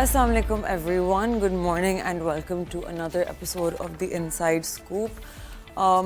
Assalamu alaikum everyone, good morning and welcome to another episode of the Inside Scoop.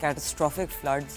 catastrophic floods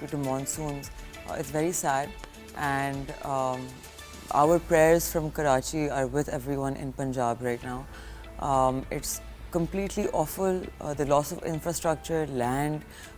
due to monsoons, it's very sad and our prayers from Karachi are with everyone in Punjab right now. It's completely awful, the loss of infrastructure, land,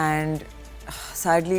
and sadly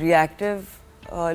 reactive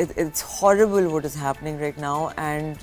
It's horrible what is happening right now and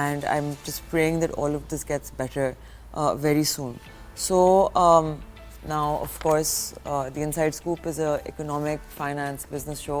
and I'm just praying that all of this gets better very soon. So now of course the Inside Scoop is a economic finance business show.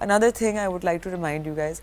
Another thing I would like to remind you guys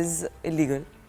is illegal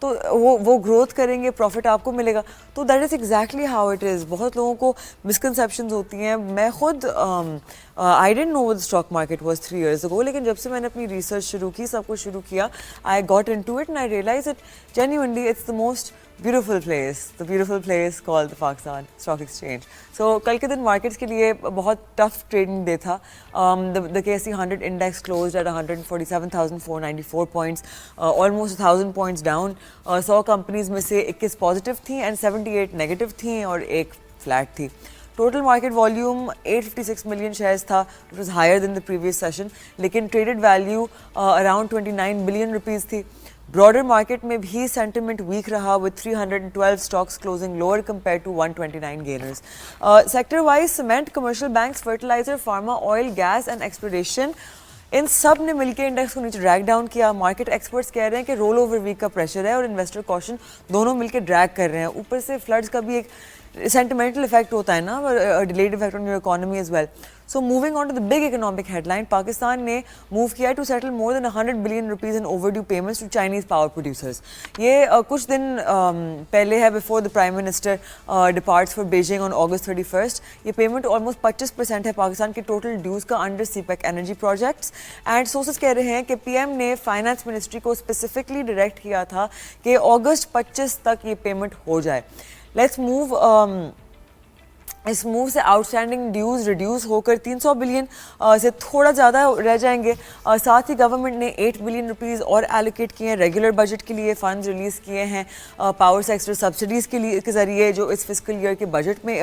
تو وہ growth کریں گے, profit آپ کو ملے گا. تو that is exactly how it is. بہت لوگوں کو مسکنسیپشنز ہوتی ہیں. میں خود I didn't know the stock market was 3 years ago, لیکن جب سے میں نے اپنی ریسرچ شروع کی, سب کچھ شروع کیا, I got into it and I realized that genuinely it's the most beautiful place called the Pakistan Stock Exchange. So کل کے دن مارکیٹس کے لیے بہت ٹف ٹریڈنگ ڈے تھا. The KSE 100 index closed at 147,494 points, almost 1,000 points down. 100 companies میں سے 21 positive تھیں and 78 negative تھیں اور ایک فلیٹ تھی. Total market volume 856 million shares تھا, it was higher than the previous session, لیکن traded value around 29 billion rupees تھی. براڈر مارکیٹ میں بھی سینٹیمنٹ ویک رہا with 312 stocks closing lower compared to 129 gainers. Sector wise cement, commercial banks, fertiliser, pharma, oil, gas and exploration, ان سب نے مل کے انڈیکس کو نیچے ڈریگ ڈاؤن کیا. مارکیٹ ایکسپرٹس کہہ رہے ہیں کہ رول اوور ویک کا پریشر ہے اور انویسٹر کوشن دونوں مل کے ڈریگ کر رہے ہیں. اوپر سے فلڈز کا بھی ایک سینٹیمنٹل افیکٹ ہوتا ہے نا, delayed effect on your economy as well. So moving on to the big economic headline, Pakistan نے move کیا to settle more than 100 billion rupees in overdue payments to Chinese power producers. یہ کچھ دن پہلے ہے before the Prime Minister departs for Beijing on August 31st. یہ payment almost 25% ہے پاکستان کے total dues کا under CPEC energy projects. And sources کہہ رہے ہیں کہ پی ایم نے فائنانس منسٹری کو اسپیسیفکلی ڈائریکٹ کیا تھا کہ اگست 25 تک یہ پیمنٹ ہو جائے. Let's move. اس موو سے آؤٹ اسٹینڈنگ ڈیوز ریڈیوس ہو کر 300 بلین سے تھوڑا زیادہ رہ جائیں گے. ساتھ ہی گورنمنٹ نے 8 بلین روپیز اور ایلوکیٹ کیے ہیں ریگولر بجٹ کے لیے, فنڈز ریلیز کیے ہیں پاور سیکٹر سبسڈیز کے ذریعے جو اس فسکل ایئر کے بجٹ میں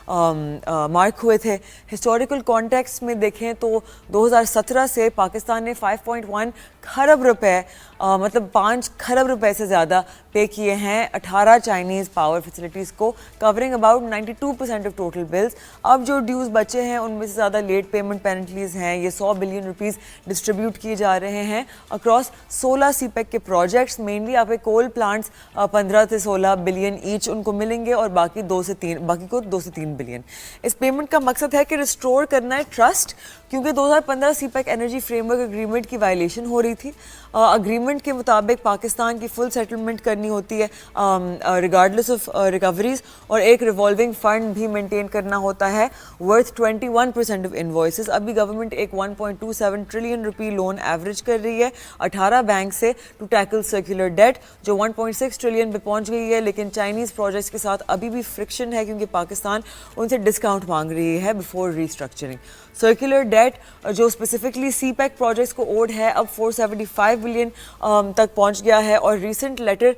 مارک ہوئے تھے. ہسٹوریکل کانٹیکس میں دیکھیں تو 2017 سے پاکستان نے 5.1 کھرب روپے مطلب 5 کھرب روپے سے زیادہ پے کیے ہیں 18 چائنیز پاور فیسلٹیز کو, covering about 92% of total bills. اب جو ڈیوز بچے ہیں ان میں سے زیادہ لیٹ پیمنٹ پینلٹیز ہیں. یہ 100 بلین روپیز ڈسٹریبیوٹ کیے جا رہے ہیں اکراس 16 سی پیک کے پروجیکٹس. مینلی آپ کے کول پلانٹس 15 سے 16 بلین ایچ ان کو ملیں گے اور باقی کو 2 سے 3 بلین. اس پیمنٹ کا مقصد ہے کہ ریسٹور کرنا ہے ٹرسٹ, کیونکہ 2015 CPEC energy framework agreement کی وائلیشن ہو رہی تھی. اگریمنٹ کے مطابق پاکستان کی فل سیٹلمنٹ کرنی ہوتی ہے ریگارڈلیس آف ریکوریز, اور ایک ریوالونگ فنڈ بھی مینٹین کرنا ہوتا ہے ورتھ 21% آف انوائسز. ابھی گورنمنٹ ایک 1.27 ٹریلین روپی لون ایوریج کر رہی ہے 18 بینک سے ٹو ٹیکل سرکولر ڈیٹ, جو 1.6 ٹریلین پہ پہنچ گئی ہے. لیکن چائنیز پروجیکٹس کے ساتھ ابھی بھی فرکشن ہے کیونکہ پاکستان ان سے ڈسکاؤنٹ مانگ رہی ہے بفور ریسٹرکچرنگ. سرکولر ڈیٹ جو اسپیسیفکلی سی پیک پروجیکٹس کو اوڈ ہے اب 475 بلین تک پہنچ گیا ہے. اور recent letter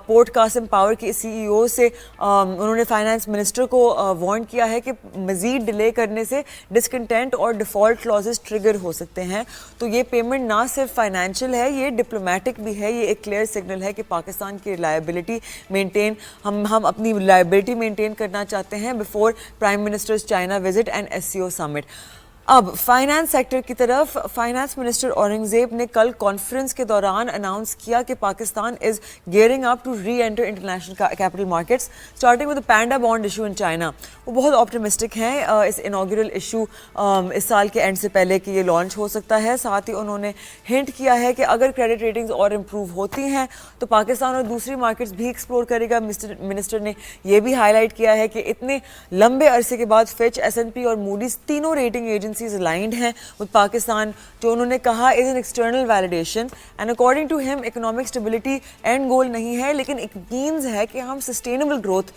port Qasim power کے سی ای او سے انہوں نے فائنانس منسٹر کو وارن کیا ہے کہ مزید ڈیلے کرنے سے ڈسکنٹینٹ اور ڈیفالٹ کلازز ٹریگر ہو سکتے ہیں. تو یہ پیمنٹ نہ صرف فائنینشیل ہے, یہ ڈپلومیٹک بھی ہے. یہ ایک کلیئر سگنل ہے کہ پاکستان کی لائبلٹی مینٹین ہم اپنی لائبلٹی مینٹین کرنا چاہتے ہیں before prime ministers China visit and S C O summit. اب فائنانس سیکٹر کی طرف, فائنانس منسٹر اورنگزیب نے کل کانفرنس کے دوران اناؤنس کیا کہ Pakistan is gearing up to reenter international capital markets starting with panda bond issue in China. وہ بہت آپٹمسٹک ہیں اس انوگرل ایشو اس سال کے اینڈ سے پہلے کہ یہ لانچ ہو سکتا ہے. ساتھ ہی انہوں نے ہنٹ کیا ہے کہ اگر کریڈٹ ریٹنگز اور امپروو ہوتی ہیں تو پاکستان اور دوسری مارکیٹس بھی ایکسپلور کرے گا. منسٹر نے یہ بھی ہائی لائٹ کیا ہے کہ اتنے لمبے عرصے کے بعد فچ, ایس این پی اور موڈیز تینوں ریٹنگ ایجنسی aligned ہیں with پاکستان, جو انہوں نے کہا is an external validation and according to him economic stability end goal نہیں ہے, لیکن it means ہے کہ ہم sustainable growth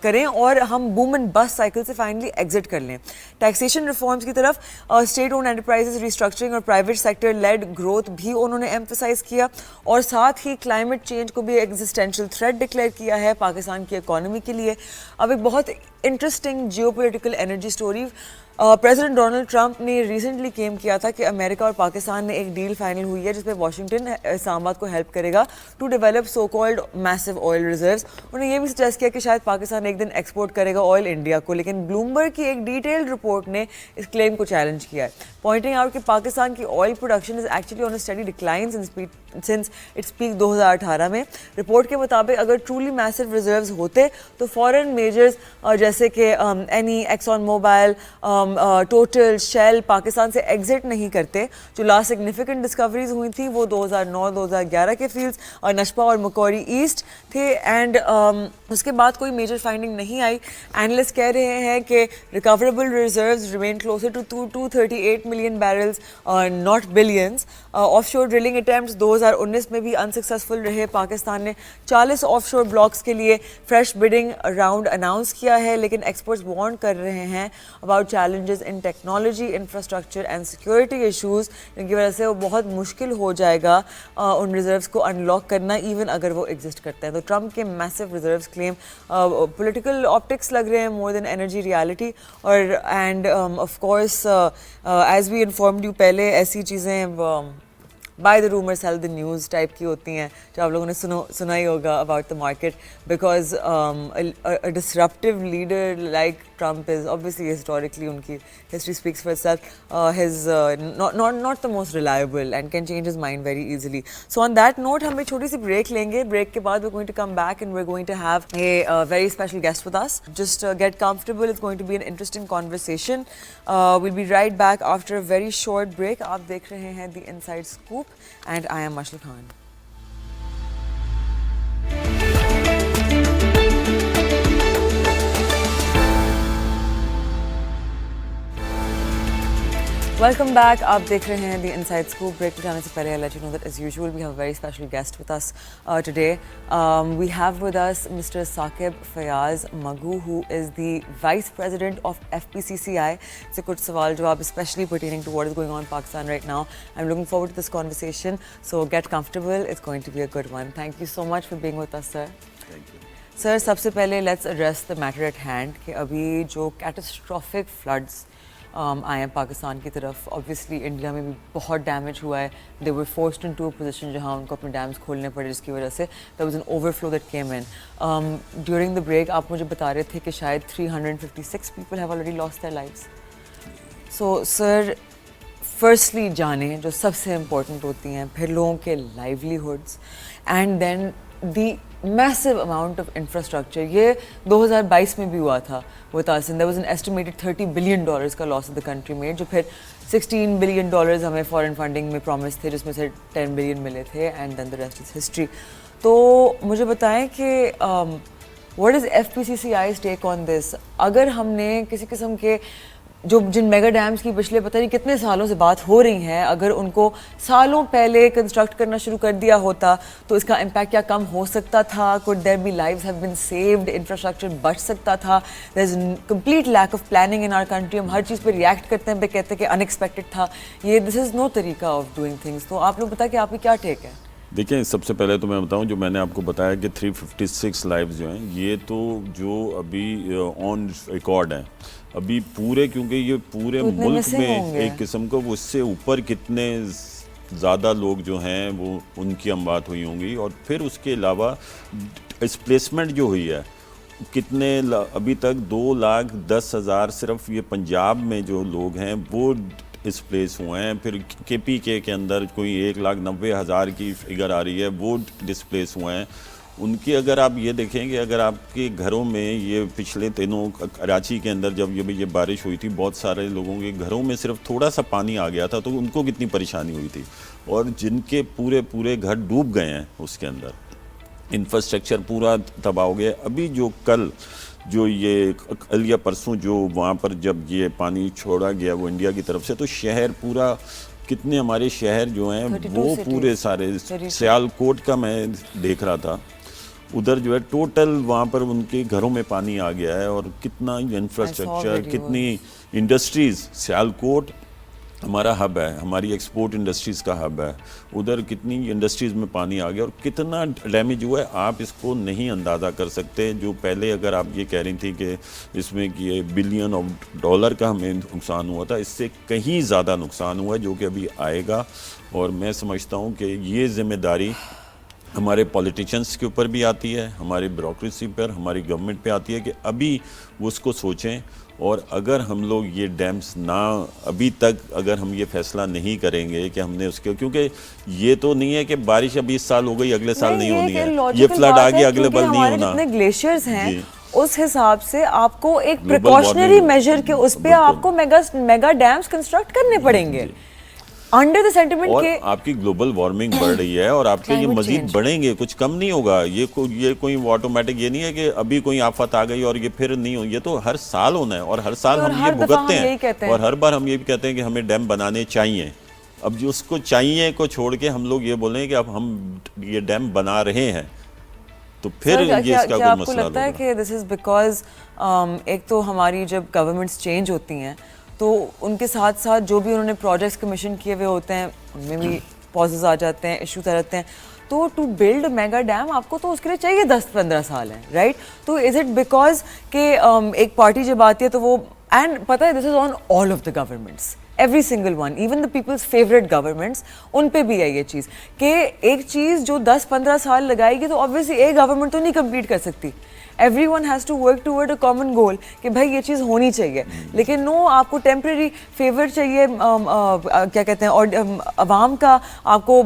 کریں اور ہم boom and bust cycle سے finally exit کر لیں. Taxation reforms کی طرف state owned enterprises restructuring اور private sector led growth بھی انہوں نے emphasize کیا, اور ساتھ ہی climate change کو بھی existential threat declare کیا ہے پاکستان کی economy کے لیے. اب ایک بہت interesting geopolitical energy story, president Donald Trump نے ریسنٹلی کلیم کیا تھا کہ امریکہ اور پاکستان نے ایک ڈیل فائنل ہوئی ہے جس میں واشنگٹن اسلام آباد کو ہیلپ کرے گا to develop so called massive oil reserves. انہوں نے یہ بھی سجیسٹ کیا کہ شاید پاکستان ایک دن ایکسپورٹ کرے گا آئل انڈیا کو, لیکن بلومبرگ کی ایک ڈیٹیلڈ رپورٹ نے اس کلیم کو چیلنج کیا ہے, پوائنٹنگ آؤٹ کہ پاکستان کی oil production is actually on a steady decline since its peak 2018 میں. رپورٹ کے مطابق اگر ٹرولی میسو ریزروز ہوتے تو فارن میجرز جیسے جیسے کہ any axon mobile total shell Pakistan سے ایگزٹ نہیں کرتے. جو لاسٹ سگنیفیکنٹ ڈسکوریز ہوئی تھیں وہ 2009-2011 کے فیلڈس اور نشپا اور مکوری ایسٹ تھے, اینڈ اس کے بعد کوئی میجر فائنڈنگ نہیں آئی. اینالسٹ کہہ رہے ہیں کہ recoverable reserves remain closer to 238 million barrels not billions. Offshore drilling attempts 2019 میں بھی انسکسیسفل رہے. پاکستان نے 40 آف شور بلاکس کے لیے فریش بڈنگ راؤنڈ اناؤنس کیا ہے, لیکن ایکسپرٹس وارن کر رہے ہیں about challenges in technology, infrastructure and security issues, جن کی وجہ سے وہ بہت مشکل ہو جائے گا ان ریزروز کو ان لاک کرنا, ایون اگر وہ ایگزسٹ کرتے ہیں. تو ٹرمپ کے massive reserves claim political optics لگ رہے ہیں مور دین انرجی ریالٹی. اور and of course as we informed you, پہلے ایسی چیزیں buy the rumour sell the news type کی ہوتی ہیں جو آپ لوگوں نے سنا ہی ہوگا about the market, because disruptive leader like Trump is obviously historically ان کی history speaks for itself, his not the most reliable and can change his mind very easily. So on that note ہم ایک چھوٹی سی break لیں گے. Break کے بعد we're going to come back and we're going to have a very special guest with us. Just get comfortable, it's going to be an interesting conversation. We'll be right back after a very short break. آپ دیکھ رہے ہیں The Inside Scoop and I am Mashal Khan. Welcome back. آپ دیکھ رہے ہیں The Inside Scoop. Break پہ جانے سے پہلے I'll let you know that as usual we have a very special guest with us today. We have with us Mr. Saqib Fayaz Magoo, who is the Vice President of FPCCI. سے کچھ سوال جواب especially pertaining to what is going on in Pakistan right now. I'm looking forward to this conversation. So get comfortable. It's going to be a good one. Thank you so much for being with us, sir. Thank you. Sir, سب سے پہلے let's address the matter at hand کہ ابھی جو catastrophic floods آئے ہیں پاکستان کی طرف. obviously India میں بھی بہت ڈیمیج ہوا ہے. they were forced into a position جہاں ان کو اپنے ڈیمز کھولنے پڑے, جس کی وجہ سے there was an overflow that came in. during the break آپ مجھے بتا رہے تھے کہ شاید 356 people have already lost their lives. so sir, firstly جانیں جو سب سے امپورٹنٹ ہوتی ہیں, پھر لوگوں کے livelihoods, and then the massive amount of infrastructure. یہ 2022 میں بھی ہوا تھا with us, and there was an estimated $30 billion کا loss of the country made, جو پھر $16 billion ہمیں فارن فنڈنگ میں پرومس تھے, جس میں سے 10 billion ملے تھے, and then the rest is history. تو مجھے بتائیں کہ what is FPCCI's take on this? اگر ہم نے کسی قسم کے جن میگا ڈیمز کی پچھلے پتہ نہیں کتنے سالوں سے بات ہو رہی ہیں, اگر ان کو سالوں پہلے کنسٹرکٹ کرنا شروع کر دیا ہوتا تو اس کا امپیکٹ کیا کم ہو سکتا تھا؟ could there be lives have been saved, infrastructure بچ سکتا تھا؟ there is complete lack of planning in our country. ہم ہر چیز پہ ریئیکٹ کرتے ہیں, پہ کہتے ہیں کہ ان ایکسپیکٹڈ تھا. یہ this is no طریقہ آف ڈوئنگ تھنگس. تو آپ لوگ بتائیں کہ آپ کی کیا ٹیک ہے؟ دیکھیں, سب سے پہلے تو میں بتاؤں, جو میں نے آپ کو بتایا کہ 356 لائیوز جو ہیں, یہ تو جو ابھی آن ریکارڈ ہیں ابھی پورے, کیونکہ یہ پورے ملک میں ایک قسم کو اس سے اوپر کتنے زیادہ لوگ جو ہیں وہ ان کی اموات ہوئی ہوں گی. اور پھر اس کے علاوہ ڈسپلیسمنٹ جو ہوئی ہے کتنے, ابھی تک 2,10,000 صرف یہ پنجاب میں جو لوگ ہیں وہ ڈسپلیس ہوئے ہیں. پھر کے پی کے اندر کوئی 1,90,000 کی فگر آ رہی ہے, وہ ڈسپلیس ہوئے ہیں. ان کی اگر آپ یہ دیکھیں کہ اگر آپ کے گھروں میں یہ پچھلے دنوں کراچی کے اندر جب یہ بارش ہوئی تھی, بہت سارے لوگوں کے گھروں میں صرف تھوڑا سا پانی آ گیا تھا, تو ان کو کتنی پریشانی ہوئی تھی, اور جن کے پورے گھر ڈوب گئے ہیں, اس کے اندر انفراسٹرکچر پورا تباہ ہو گیا. ابھی جو کل یا پرسوں جو وہاں پر جب یہ پانی چھوڑا گیا وہ انڈیا کی طرف سے, تو شہر پورا, کتنے ہمارے شہر جو ہیں وہ پورے سارے, سیالکوٹ کا میں دیکھ رہا تھا, ادھر جو ہے ٹوٹل وہاں پر ان کے گھروں میں پانی آ گیا ہے. اور کتنا انفراسٹرکچر, کتنی انڈسٹریز, سیالکوٹ ہمارا ہب ہے, ہماری ایکسپورٹ انڈسٹریز کا ہب ہے, ادھر کتنی انڈسٹریز میں پانی آ گیا اور کتنا ڈیمیج ہوا ہے, آپ اس کو نہیں اندازہ کر سکتے. جو پہلے اگر آپ یہ کہہ رہی تھی کہ اس میں کہ $1 بلین کا ہمیں نقصان ہوا تھا, اس سے کہیں زیادہ نقصان ہوا ہے جو کہ ابھی آئے گا. اور میں سمجھتا ہوں کہ یہ ذمہ داری ہمارے پولیٹیشنس کے اوپر بھی آتی ہے, ہماری بیوروکریسی پر, ہماری گورنمنٹ پہ آتی ہے کہ ابھی وہ اس کو سوچیں. اور اگر ہم لوگ یہ ڈیمز ابھی تک اگر ہم یہ فیصلہ نہیں کریں گے کہ ہم نے اس کے, کیونکہ یہ تو نہیں ہے کہ بارش ابھی اس سال ہو گئی اگلے سال نہیں ہونی ہے, یہ فلڈ آ گیا اگلے بل نہیں ہونا. جتنے گلیشیئرز ہیں اس حساب سے آپ کو ایک پریکاشنری میجر کے اس پہ آپ کو میگا ڈیمز کنسٹرکٹ کرنے پڑیں گے انڈر دا سینٹیمنٹ کے آپ کی گلوبل وارمنگ بڑھ رہی ہے اور آپ کے یہ مزید بڑھیں گے, کچھ کم نہیں ہوگا. یہ کوئی آٹومیٹک یہ نہیں ہے کہ ابھی کوئی آفت آ گئی اور یہ پھر نہیں ہو, یہ تو ہر سال ہونا ہے اور ہر سال ہم یہ بھگتتے ہیں اور ہر بار ہم یہ بھی کہتے ہیں کہ ہمیں ڈیم بنانے چاہیے. اب جو اس کو چاہیے کو چھوڑ کے ہم لوگ یہ بولیں کہ اب ہم یہ ڈیم بنا رہے ہیں تو پھر یہ اس کا کوئی مسئلہ ہوگا. آپ کو لگتا ہے کہ دس از بیکاز ایک تو ہماری جب گورنمنٹس چینج ہوتی ہیں تو ان کے ساتھ ساتھ جو بھی انہوں نے پروجیکٹس کمیشن کیے ہوئے ہوتے ہیں ان میں بھی پازز آ جاتے ہیں, ایشوز آ جاتے ہیں, تو ٹو بلڈ میگا ڈیم آپ کو تو اس کے لیے چاہیے 10-15 سال ہیں, رائٹ. تو از اٹ بیکاز کہ ایک پارٹی جب آتی ہے تو وہ, اینڈ پتہ ہے this is on all of the governments, every single one, even the peoples favourite governments, ان پہ بھی ہے یہ چیز کہ ایک چیز جو 10-15 سال لگائے گی تو آبویسلی ایک گورنمنٹ تو نہیں کمپلیٹ کر سکتی. Everyone has to work toward a common goal کہ بھائی یہ چیز ہونی چاہیے. لیکن نو, آپ کو ٹیمپریری فیور چاہیے, کیا کہتے ہیں, اور عوام کا آپ کو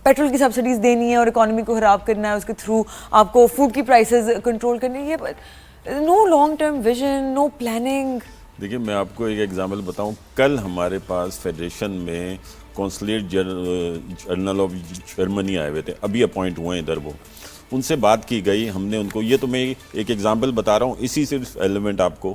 پیٹرول کی سبسڈیز دینی ہے اور اکانومی کو خراب کرنا ہے, اس کے تھرو آپ کو فوڈ کی پرائسز کنٹرول کرنی ہے. یہ نو لانگ ٹرم ویژن, نو پلاننگ. دیکھیے میں آپ کو ایک ایگزامپل بتاؤں. کل ہمارے پاس فیڈریشن میں کونسلیٹ جنرل آف جرمنی آئے ہوئے تھے, ابھی اپوائنٹ ہوئے ہیں ادھر. وہ ان سے بات کی گئی, ہم نے ان کو, یہ تو میں ایک ایگزامپل بتا رہا ہوں اسی سے ایلیمنٹ آپ کو,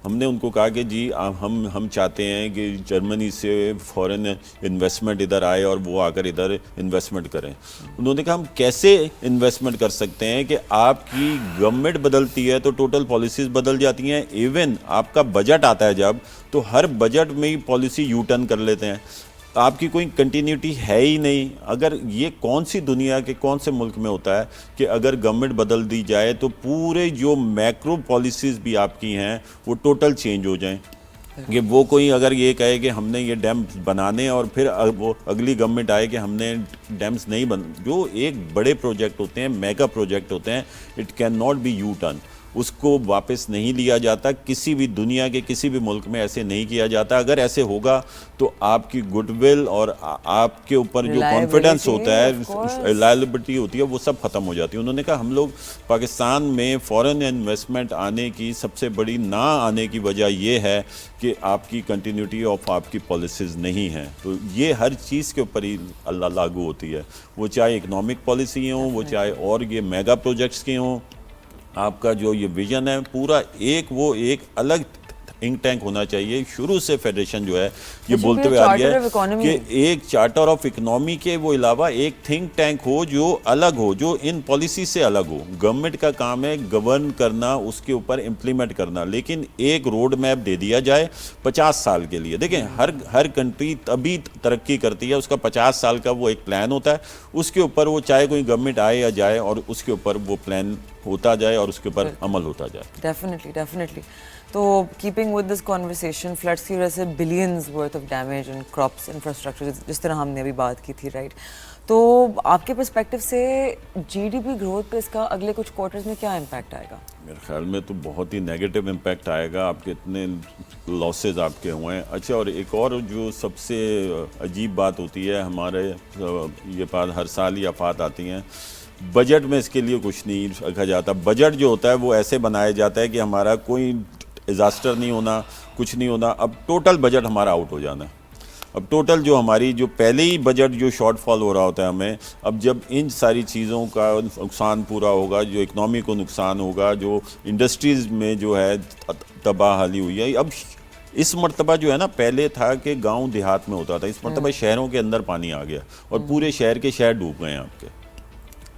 ہم نے ان کو کہا کہ جی ہم چاہتے ہیں کہ جرمنی سے فورن انویسٹمنٹ ادھر آئے اور وہ آ کر ادھر انویسٹمنٹ کریں. انہوں نے کہا ہم کیسے انویسٹمنٹ کر سکتے ہیں کہ آپ کی گورنمنٹ بدلتی ہے تو ٹوٹل پالیسیز بدل جاتی ہیں. ایون آپ کا بجٹ آتا ہے جب, تو ہر بجٹ میں ہی پالیسی یو ٹرن کر لیتے ہیں. آپ کی کوئی کنٹینیوٹی ہے ہی نہیں. اگر یہ کون سی دنیا کے کون سے ملک میں ہوتا ہے کہ اگر گورنمنٹ بدل دی جائے تو پورے جو میکرو پالیسیز بھی آپ کی ہیں وہ ٹوٹل چینج ہو جائیں. کہ وہ کوئی اگر یہ کہے کہ ہم نے یہ ڈیم بنانے اور پھر وہ اگلی گورنمنٹ آئے کہ ہم نے ڈیمز نہیں جو ایک بڑے پروجیکٹ ہوتے ہیں, میگا پروجیکٹ ہوتے ہیں, it can not be U turn. اس کو واپس نہیں لیا جاتا. کسی بھی دنیا کے کسی بھی ملک میں ایسے نہیں کیا جاتا. اگر ایسے ہوگا تو آپ کی گڈ ول اور آپ کے اوپر جو کانفیڈنس ہوتا ہے, ریلائبلٹی ہوتی ہے, وہ سب ختم ہو جاتی ہے. انہوں نے کہا ہم لوگ پاکستان میں فورن انویسٹمنٹ آنے کی سب سے بڑی نہ آنے کی وجہ یہ ہے کہ آپ کی کنٹینیوٹی آف آپ کی پالیسیز نہیں ہیں. تو یہ ہر چیز کے اوپر ہی اللہ لاگو ہوتی ہے, وہ چاہے اکنامک پالیسی ہوں, وہ چاہے اور یہ میگا پروجیکٹس کے ہوں. آپ کا جو یہ ویژن ہے پورا وہ ایک الگ تھنک ٹینک ہونا چاہیے. شروع سے فیڈریشن جو ہے یہ بولتے ہوئے آ گیا ہے کہ ایک چارٹر آف اکنامی کے وہ علاوہ ایک تھنک ٹینک ہو جو الگ ہو, جو ان پالیسی سے الگ ہو. گورنمنٹ کا کام ہے گورن کرنا, اس کے اوپر امپلیمنٹ کرنا, لیکن ایک روڈ میپ دے دیا جائے 50 سال کے لیے. دیکھیں ہر کنٹری تبھی ترقی کرتی ہے, اس کا 50 سال کا وہ ایک پلان ہوتا ہے, اس کے اوپر وہ چاہے کوئی گورنمنٹ آئے یا جائے اور اس کے اوپر وہ پلان ہوتا جائے اور اس کے اوپر عمل ہوتا جائے. ڈیفینیٹلی. تو keeping with this conversation, floods کی وجہ سے billions worth of damage in crops, infrastructure, جس طرح ہم نے ابھی بات کی تھی, رائٹ. تو آپ کے پرسپیکٹو سے جی ڈی پی گروتھ پہ اس کا اگلے کچھ کوارٹرز میں کیا امپیکٹ آئے گا؟ میرے خیال میں تو بہت ہی نیگیٹو امپیکٹ آئے گا. آپ کے اتنے لاسز آپ کے ہوئے ہیں. اچھا, اور ایک اور جو سب سے عجیب بات ہوتی ہے, ہمارے یہ بات ہر سال ہی آفات آتی ہیں, بجٹ میں اس کے لیے کچھ نہیں رکھا جاتا. بجٹ جو ہوتا ہے وہ ایسے بنایا جاتا ہے کہ ہمارا کوئی ڈیزاسٹر نہیں ہونا, کچھ نہیں ہونا. اب ٹوٹل بجٹ ہمارا آؤٹ ہو جانا ہے. اب ٹوٹل جو ہماری جو پہلے ہی بجٹ جو شارٹ فال ہو رہا ہوتا ہے ہمیں, اب جب ان ساری چیزوں کا نقصان پورا ہوگا, جو اکنامی کو نقصان ہوگا, جو انڈسٹریز میں جو ہے تباہ حالی ہوئی ہے. اب اس مرتبہ جو ہے نا, پہلے تھا کہ گاؤں دیہات میں ہوتا تھا, اس مرتبہ شہروں کے اندر پانی آ گیا اور پورے شہر کے شہر ڈوب گئے ہیں آپ کے.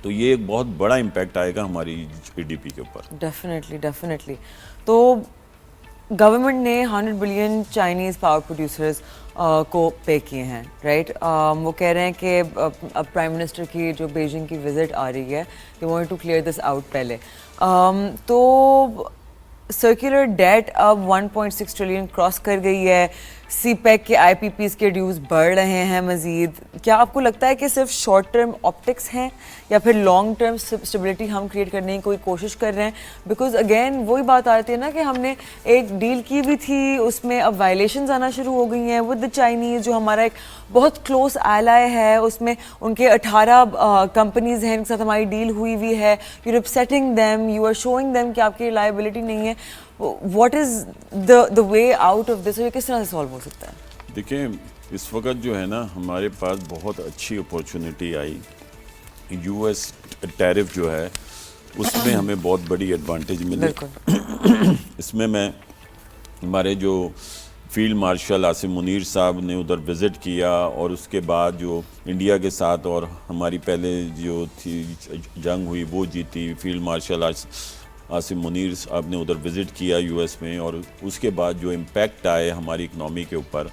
تو یہ ایک بہت بڑا امپیکٹ آئے گا ہماری جی ڈی پی کے اوپر. ڈیفینیٹلی. تو گورنمنٹ نے 100 بلین چائنیز پاور پروڈیوسرز کو پے کیے ہیں, رائٹ. وہ کہہ رہے ہیں کہ پرائم منسٹر کی جو بیجنگ کی وزٹ آ رہی ہے, they want to clear this out پہلے. تو سرکولر ڈیٹ اب 1.6 ٹریلین کراس کر گئی ہے. سی پیک کے آئی پی پیز کے ڈیوز بڑھ رہے ہیں مزید. کیا آپ کو لگتا ہے کہ صرف شارٹ ٹرم آپٹکس ہیں یا پھر لانگ ٹرم اسٹیبلٹی ہم کریٹ کرنے کی کوئی کوشش کر رہے ہیں؟ بیکاز اگین وہی بات آتی ہے نا کہ ہم نے ایک ڈیل کی بھی تھی, اس میں اب وائلیشنز آنا شروع ہو گئی ہیں ود دا چائنیز, جو ہمارا ایک بہت کلوز ایلائی ہے. اس میں ان کے 18 کمپنیز ہیں جن کے ساتھ ہماری ڈیل ہوئی ہے. You are upsetting them, you are showing them کہ آپ کی لائبلٹی نہیں ہے. What is the way out of this, یہ کس طرح سے سالو ہو سکتا ہے؟ دیکھیں اس وقت جو ہے نا ہمارے پاس بہت اچھی اپورچونیٹی آئی. یو ایس ٹیرف جو ہے اس میں ہمیں بہت بڑی ایڈوانٹیج ملی. اس میں ہمارے جو فیلڈ مارشل عاصم منیر صاحب نے ادھر وزٹ کیا, اور اس کے بعد جو انڈیا کے ساتھ اور ہماری پہلے جو تھی جنگ ہوئی وہ جیتی. فیلڈ مارشل عاصم منیر صاحب نے ادھر وزٹ کیا یو ایس میں, اور اس کے بعد جو امپیکٹ آئے ہماری اکنامی کے اوپر,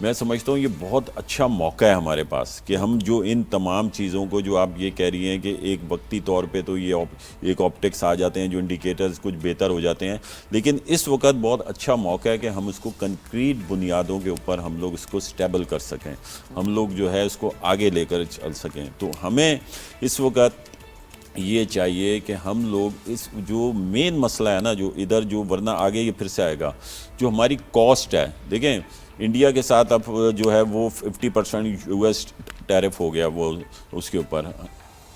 میں سمجھتا ہوں یہ بہت اچھا موقع ہے ہمارے پاس کہ ہم جو ان تمام چیزوں کو جو آپ یہ کہہ رہی ہیں کہ ایک وقتی طور پہ تو یہ ایک آپٹکس آ جاتے ہیں, جو انڈیکیٹرز کچھ بہتر ہو جاتے ہیں, لیکن اس وقت بہت اچھا موقع ہے کہ ہم اس کو کنکریٹ بنیادوں کے اوپر ہم لوگ اس کو اسٹیبل کر سکیں, ہم لوگ جو ہے اس کو آگے لے کر چل سکیں. تو ہمیں اس وقت یہ چاہیے کہ ہم لوگ اس جو مین مسئلہ ہے نا جو ادھر جو ورنہ آگے یہ پھر سے آئے گا, جو ہماری کاسٹ ہے. دیکھیں انڈیا کے ساتھ اب جو ہے وہ 50% یو ایس ٹیرف ہو گیا وہ اس کے اوپر,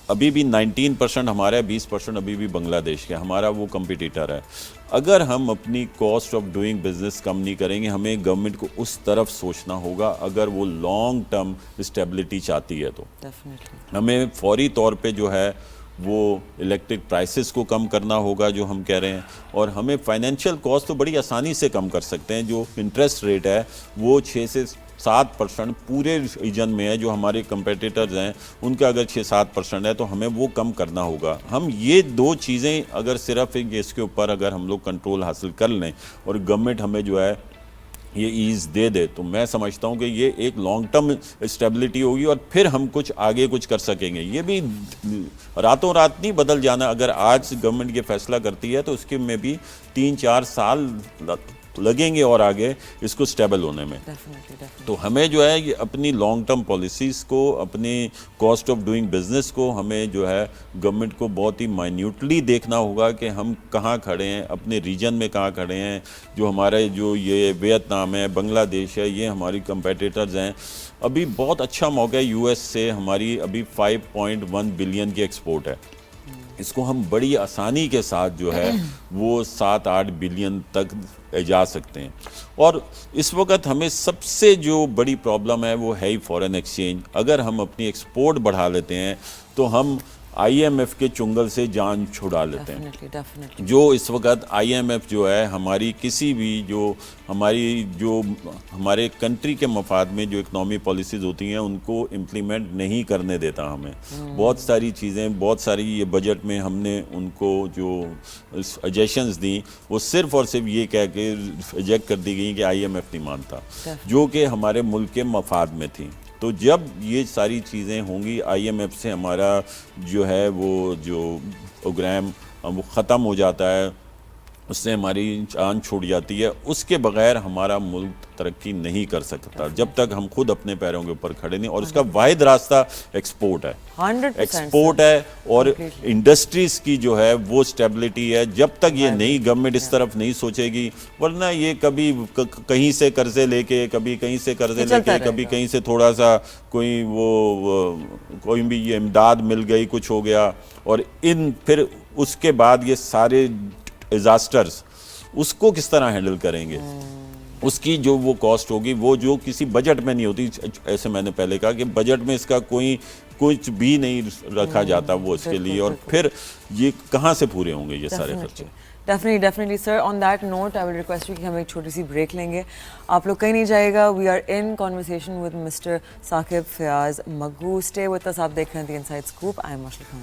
ابھی بھی 19% ہمارا ہے, 20% ابھی بھی بنگلہ دیش کا, ہمارا وہ کمپیٹیٹر ہے. اگر ہم اپنی کاسٹ آف ڈوئنگ بزنس کم نہیں کریں گے, ہمیں گورنمنٹ کو اس طرف سوچنا ہوگا اگر وہ لانگ ٹرم اسٹیبلٹی چاہتی ہے. تو ہمیں فوری طور پہ جو ہے وہ الیکٹرک پرائسز کو کم کرنا ہوگا جو ہم کہہ رہے ہیں, اور ہمیں فائنینشیل کاسٹ تو بڑی آسانی سے کم کر سکتے ہیں. جو انٹرسٹ ریٹ ہے وہ 6 سے 7% پورے ریجن میں ہے, جو ہمارے کمپیٹیٹرز ہیں ان کا اگر 6-7% ہے تو ہمیں وہ کم کرنا ہوگا. ہم یہ دو چیزیں اگر صرف اس کے اوپر اگر ہم لوگ کنٹرول حاصل کر لیں اور گورنمنٹ ہمیں جو ہے یہ ایز دے دے, تو میں سمجھتا ہوں کہ یہ ایک لانگ ٹرم اسٹیبلٹی ہوگی, اور پھر ہم کچھ آگے کچھ کر سکیں گے. یہ بھی راتوں رات نہیں بدل جانا. اگر آج گورنمنٹ یہ فیصلہ کرتی ہے تو اس کے میں بھی 3-4 سال لگیں گے اور آگے اس کو سٹیبل ہونے میں. تو ہمیں جو ہے یہ اپنی لانگ ٹرم پالیسیز کو, اپنی کاسٹ آف ڈوئنگ بزنس کو ہمیں جو ہے گورنمنٹ کو بہت ہی مائنیوٹلی دیکھنا ہوگا کہ ہم کہاں کھڑے ہیں, اپنے ریجن میں کہاں کھڑے ہیں. جو ہمارے جو یہ ویتنام ہے, بنگلہ دیش ہے, یہ ہماری کمپیٹیٹرز ہیں. ابھی بہت اچھا موقع ہے یو ایس سے, ہماری ابھی 5.1 بلین کی ایکسپورٹ ہے. اس کو ہم بڑی آسانی کے ساتھ جو ہے وہ 7-8 بلین تک جا سکتے ہیں. اور اس وقت ہمیں سب سے جو بڑی پرابلم ہے وہ ہے ہی فورن ایکسچینج. اگر ہم اپنی ایکسپورٹ بڑھا لیتے ہیں تو ہم آئی ایم ایف کے چنگل سے جان چھڑا لیتے ہیں. جو اس وقت آئی ایم ایف جو ہے ہماری کسی بھی جو ہمارے کنٹری کے مفاد میں جو اکنامی پالیسیز ہوتی ہیں ان کو امپلیمنٹ نہیں کرنے دیتا ہمیں. بہت ساری چیزیں, بہت ساری یہ بجٹ میں ہم نے ان کو جو سجیشنز دیں وہ صرف اور صرف یہ کہہ کے ریجیکٹ کر دی گئی کہ آئی ایم ایف نہیں مانتا, جو کہ ہمارے ملک کے مفاد میں تھیں. تو جب یہ ساری چیزیں ہوں گی, آئی ایم ایف سے ہمارا جو ہے وہ جو پروگرام وہ ختم ہو جاتا ہے, اس سے ہماری جان چھوٹ جاتی ہے. اس کے بغیر ہمارا ملک ترقی نہیں کر سکتا جب تک ہم خود اپنے پیروں کے اوپر کھڑے نہیں. اور اس کا واحد راستہ ایکسپورٹ ہے, ایکسپورٹ ہے, اور انڈسٹریز کی جو ہے وہ سٹیبلٹی ہے. جب تک یہ نئی گورنمنٹ اس طرف نہیں سوچے گی, ورنہ یہ کبھی کہیں سے قرضے لے کے, کبھی کہیں سے قرضے لے کے, کبھی کہیں سے تھوڑا سا کوئی بھی یہ امداد مل گئی, کچھ ہو گیا, اور پھر اس کے بعد یہ سارے ڈیزاسٹرز اس کو کس طرح ہینڈل کریں گے. اس کی جو وہ کاسٹ ہوگی وہ جو کسی بجٹ میں نہیں ہوتی. ایسے میں نے پہلے کہا کہ بجٹ میں اس کا کچھ بھی نہیں رکھا جاتا وہ اس کے لیے, اور پھر یہ کہاں سے پورے ہوں گے یہ سارے خرچے. Definitely sir. On that note I will request you کہ ہم ایک چھوٹی سی بریک لیں گے. آپ لوگ کہیں نہیں جائے گا. We are in conversation with Mr Saqib Fayyaz Magoo. Stay with us. آپ دیکھ رہے ہیں the inside scope. I am Mashriq Khan.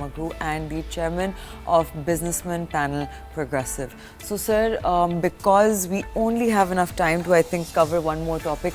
Maghroor, and the Chairman of Businessman Panel Progressive. So, sir, because we only have enough time to, I think, cover one more topic,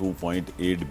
2.8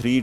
3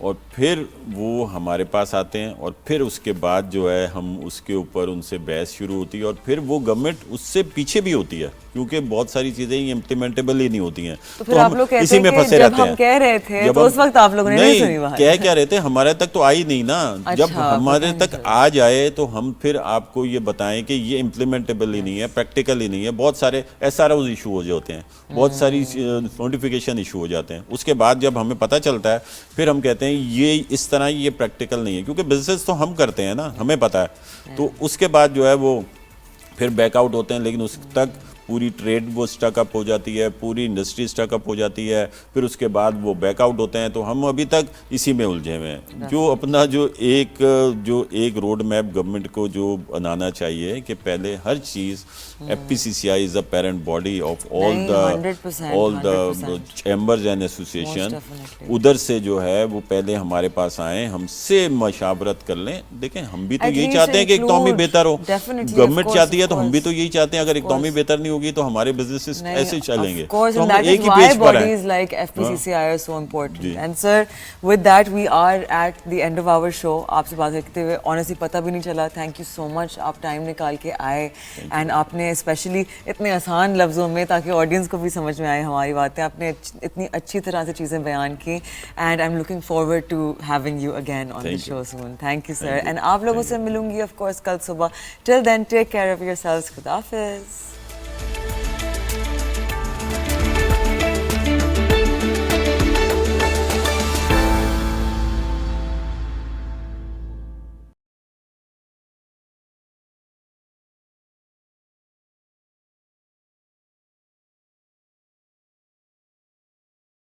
اور پھر وہ ہمارے پاس آتے ہیں اور پھر اس کے بعد جو ہے ہم اس کے اوپر ان سے بحث شروع ہوتی ہے اور پھر وہ گورنمنٹ اس سے پیچھے بھی ہوتی ہے کیونکہ بہت ساری چیزیں یہ امپلیمنٹیبل ہی نہیں ہوتی ہیں. تو ہم اسی میں پھنسے رہتے ہیں. جب ہم کہہ رہے تھے تو اس وقت آپ لوگوں نے نہیں سنی بات. کہہ کیا رہے تھے, ہمارے تک تو آئی نہیں نا. جب ہمارے تک آ جائے تو ہم پھر آپ کو یہ بتائیں کہ یہ امپلیمنٹیبل ہی نہیں ہے, پریکٹیکل ہی نہیں ہے. بہت سارے ایس آر اوز ایشو ہو جاتے ہیں, بہت ساری نوٹیفیکیشن ایشو ہو جاتے ہیں. اس کے بعد جب ہمیں پتہ چلتا ہے پھر ہم کہتے ہیں یہ اس طرح یہ پریکٹیکل نہیں ہے, کیونکہ بزنس تو ہم کرتے ہیں نا, ہمیں پتہ ہے. تو اس کے بعد جو ہے وہ پھر بیک آؤٹ ہوتے ہیں, لیکن اس تک پوری ٹریڈ وہ اسٹک اپ ہو جاتی ہے, پوری انڈسٹری اسٹک اپ ہو جاتی ہے. پھر اس کے بعد وہ بیک آؤٹ ہوتے ہیں. تو ہم ابھی تک اسی میں الجھے ہوئے ہیں. جو اپنا جو ایک روڈ میپ گورنمنٹ کو جو بنانا چاہیے کہ پہلے ہر چیز FPCCI is the parent body of all the chambers and association. ادھر سے جو ہے وہ پہلے ہمارے پاس آئیں, ہم سے مشاورت کر لیں. دیکھیں ہم بھی تو یہی چاہتے ہیں کہ اکنامی بہتر ہو, گورنمنٹ چاہتی ہے تو ہم بھی تو یہی چاہتے ہیں. اگر اکنامی بہتر نہیں ہوگی تو ہمارے بزنسز ایسے چلیں گے. تو ہم ایک ہی پیج پر ہیں. Bodies like FPCCI are so important. And sir, with that we are at the end of our show. آپ سے بات کرتے ہوئے honestly پتہ بھی نہیں چلا. Thank you so much. آپ ٹائم نکال کے آئے and آپ نے اسپیشلی اتنے آسان لفظوں میں تاکہ آڈینس کو بھی سمجھ میں آئے ہماری باتیں, آپ نے اتنی اچھی طرح سے چیزیں بیان کی. And I am looking forward to having you again on the show soon. Thank you sir. And آپ لوگوں سے ملوں گی آف کورس کل صبح. Till then take care of yourselves. خدا حافظ.